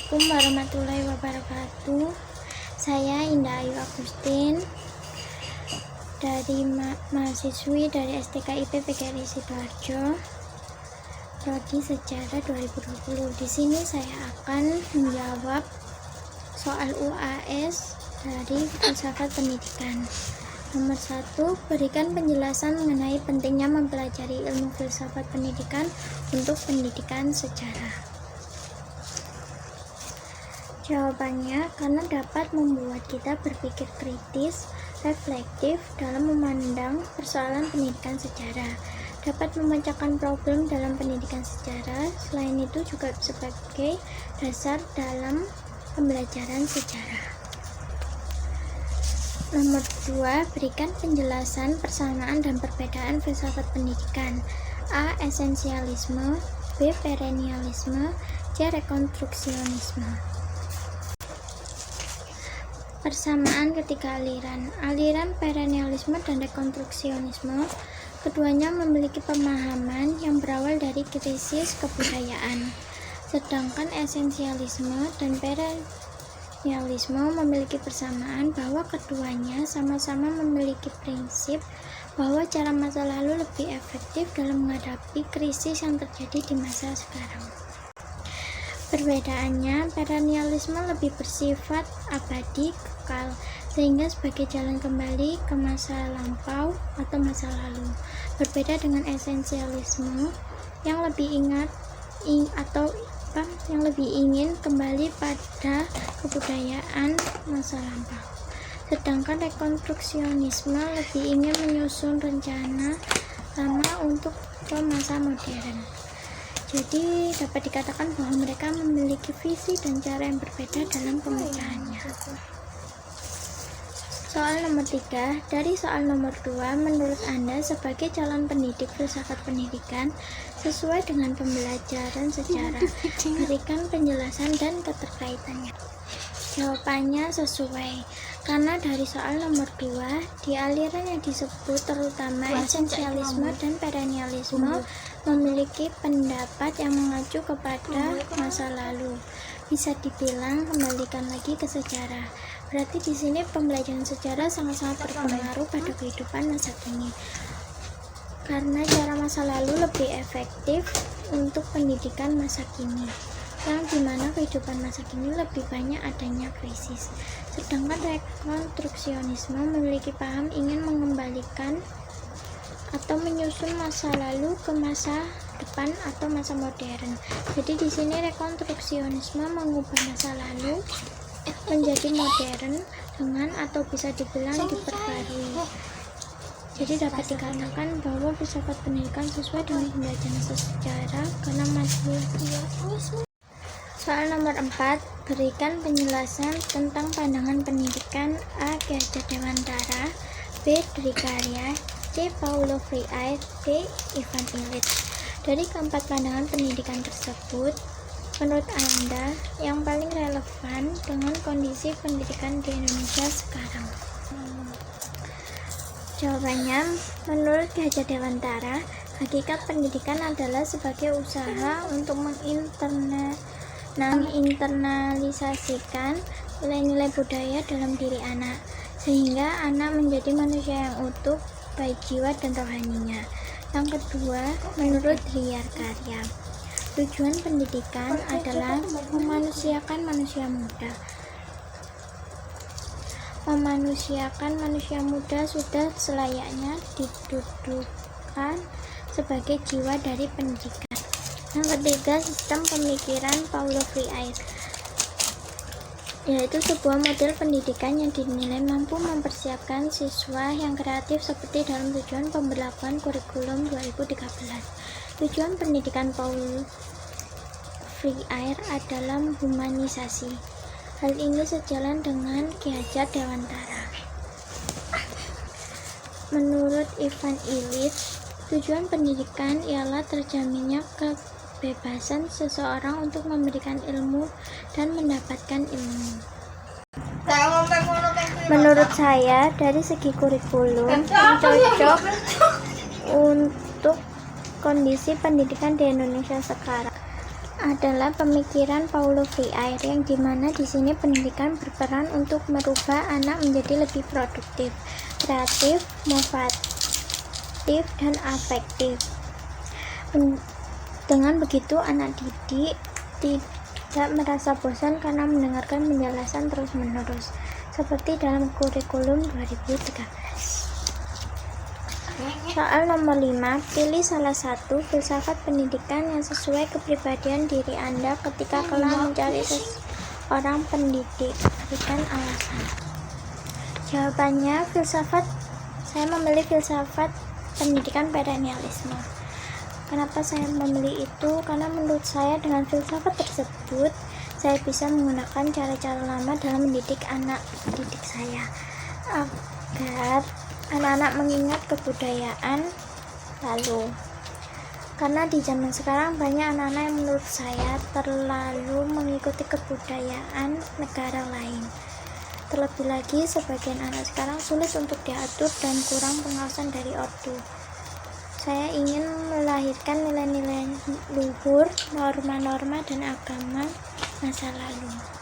Assalamualaikum warahmatullahi wabarakatuh. Saya Indah Ayu Agustin dari mahasiswi dari STKIP PGRI Sidoarjo, Prodi Sejarah 2020. Di sini saya akan menjawab soal UAS dari Filsafat Pendidikan. Nomor 1, berikan penjelasan mengenai pentingnya mempelajari ilmu filsafat pendidikan untuk pendidikan sejarah. Jawabannya, karena dapat membuat kita berpikir kritis, reflektif dalam memandang persoalan pendidikan sejarah, dapat memecahkan problem dalam pendidikan sejarah, selain itu juga sebagai dasar dalam pembelajaran sejarah. Nomor 2, berikan penjelasan persamaan dan perbedaan filsafat pendidikan. A. Esensialisme, B. Perennialisme, C. Rekonstruksionisme. Persamaan ketiga aliran perennialisme dan rekonstruksionisme, keduanya memiliki pemahaman yang berawal dari krisis kebudayaan, sedangkan esensialisme dan perennialisme memiliki persamaan bahwa keduanya sama-sama memiliki prinsip bahwa cara masa lalu lebih efektif dalam menghadapi krisis yang terjadi di masa sekarang. Perbedaannya, perennialisme lebih bersifat abadi, kekal, sehingga sebagai jalan kembali ke masa lampau atau masa lalu. Berbeda dengan esensialisme yang lebih ingin kembali pada kebudayaan masa lampau. Sedangkan rekonstruksionisme lebih ingin menyusun rencana lama untuk ke masa modern. Jadi dapat dikatakan bahwa mereka memiliki visi dan cara yang berbeda dalam pemikirannya. Soal nomor 3, dari soal nomor 2, menurut Anda sebagai calon pendidik filsafat pendidikan sesuai dengan pembelajaran sejarah, berikan penjelasan dan keterkaitannya. Jawabannya sesuai, karena dari soal nomor 2, di aliran yang disebut terutama esensialisme dan perennialisme memiliki pendapat yang mengacu kepada masa lalu. Bisa dibilang kembalikan lagi ke sejarah. Berarti di sini pembelajaran sejarah sangat-sangat berpengaruh pada kehidupan masa kini. Karena cara masa lalu lebih efektif untuk pendidikan masa kini, yang dimana kehidupan masa kini lebih banyak adanya krisis. Sedangkan rekonstruksionisme memiliki paham ingin mengembalikan atau menyusun masa lalu ke masa depan atau masa modern. Jadi di sini rekonstruksionisme mengubah masa lalu menjadi modern dengan atau bisa dibilang diperbarui. Jadi dapat dikatakan bahwa filsafat pendidikan sesuai dengan pembelajaran sejarah karena masih. Soal nomor 4, berikan penjelasan tentang pandangan pendidikan. A. Ki Hajar Dewantara, B. Dwi Karya, C. Paulo Freire, D. Ivan Illich. Dari keempat pandangan pendidikan tersebut, menurut Anda yang paling relevan dengan kondisi pendidikan di Indonesia sekarang? Jawabannya, menurut Ki Hajar Dewantara, hakikat pendidikan adalah sebagai usaha untuk menginternalisasikan nilai-nilai budaya dalam diri anak, sehingga anak menjadi manusia yang utuh baik jiwa dan rohaninya. Yang kedua, menurut Dwi Karya, tujuan pendidikan adalah memanusiakan manusia muda. Memanusiakan manusia muda sudah selayaknya didudukan sebagai jiwa dari pendidikan. Yang ketiga, sistem pemikiran Paulo Freire, yaitu sebuah model pendidikan yang dinilai mampu mempersiapkan siswa yang kreatif seperti dalam tujuan pemberlakuan kurikulum 2013. Tujuan pendidikan Paulo Freire adalah humanisasi. Hal ini sejalan dengan Ki Hajar Dewantara. Menurut Ivan Illich, tujuan pendidikan ialah terjaminnya kebebasan seseorang untuk memberikan ilmu dan mendapatkan ilmu. Menurut saya, dari segi kurikulum cocok untuk kondisi pendidikan di Indonesia sekarang. adalah pemikiran Paulo Freire, yang dimana di sini pendidikan berperan untuk merubah anak menjadi lebih produktif, kreatif, inovatif, dan afektif. Dengan begitu, anak didik tidak merasa bosan karena mendengarkan penjelasan terus-menerus, seperti dalam kurikulum 2013. Soal nomor 5, pilih salah satu filsafat pendidikan yang sesuai kepribadian diri Anda ketika kelak mencari seorang pendidik. Berikan alasan. Jawabannya, saya memilih filsafat pendidikan perennialisme. Kenapa saya memilih itu? Karena menurut saya dengan filsafat tersebut, saya bisa menggunakan cara-cara lama dalam mendidik anak didik saya agar anak-anak mengingat kebudayaan lalu. Karena di zaman sekarang banyak anak-anak yang menurut saya terlalu mengikuti kebudayaan negara lain. Terlebih lagi, sebagian anak sekarang sulit untuk diatur dan kurang pengawasan dari ortu. Saya ingin melahirkan nilai-nilai luhur, norma-norma, dan agama masa lalu.